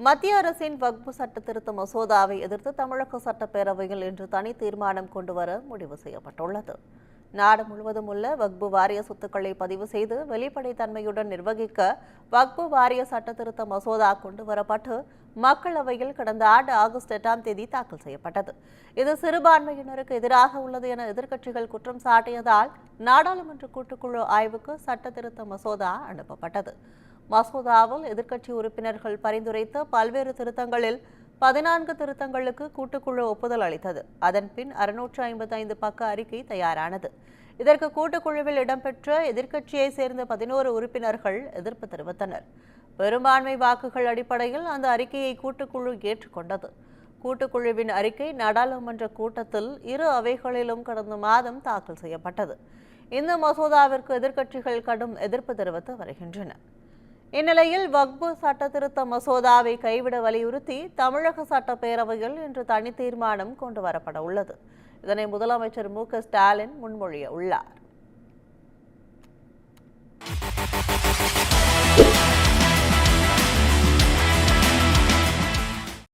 மத்திய அரசின் வக்பு சட்ட திருத்த மசோதாவை எதிர்த்து தமிழக சட்டப்பேரவையில் இன்று தனி தீர்மானம் கொண்டுவர முடிவு செய்யப்பட்டுள்ளது. நாடு முழுவதும் உள்ள வக்பு வாரிய சொத்துக்களை பதிவு செய்து வெளிப்படைத்தன்மையுடன் நிர்வகிக்க வக்பு வாரிய சட்ட திருத்த மசோதா கொண்டுவரப்பட்டு மக்களவையில் கடந்த ஆண்டு ஆகஸ்ட் 8ஆம் தேதி தாக்கல் செய்யப்பட்டது. இது சிறுபான்மையினருக்கு எதிராக உள்ளது என எதிர்க்கட்சிகள் குற்றம் சாட்டியதால் நாடாளுமன்ற கூட்டுக்குழு ஆய்வுக்கு சட்ட திருத்த மசோதா அனுப்பப்பட்டது. மசோதாவில் எதிர்க்கட்சி உறுப்பினர்கள் பரிந்துரைத்த பல்வேறு திருத்தங்களில் 14 திருத்தங்களுக்கு கூட்டுக்குழு ஒப்புதல் அளித்தது. அதன்பின் 655 பக்க அறிக்கை தயாரானது. இதற்கு கூட்டுக்குழுவில் இடம்பெற்ற எதிர்க்கட்சியை சேர்ந்த 11 உறுப்பினர்கள் எதிர்ப்பு தெரிவித்தனர். பெரும்பான்மை வாக்குகள் அடிப்படையில் அந்த அறிக்கையை கூட்டுக்குழு ஏற்றுக்கொண்டது. கூட்டுக்குழுவின் அறிக்கை நாடாளுமன்ற கூட்டத்தில் இரு அவைகளிலும் கடந்த மாதம் தாக்கல் செய்யப்பட்டது. இந்த மசோதாவிற்கு எதிர்க்கட்சிகள் கடும் எதிர்ப்பு தெரிவித்து வருகின்றன. இந்நிலையில் வக்பு சட்ட திருத்த மசோதாவை கைவிட வலியுறுத்தி தமிழக சட்டப்பேரவையில் இன்று தனி தீர்மானம் கொண்டுவரப்பட உள்ளது. இதனை முதலமைச்சர் மு.க.ஸ்டாலின் முன்மொழிய உள்ளார்.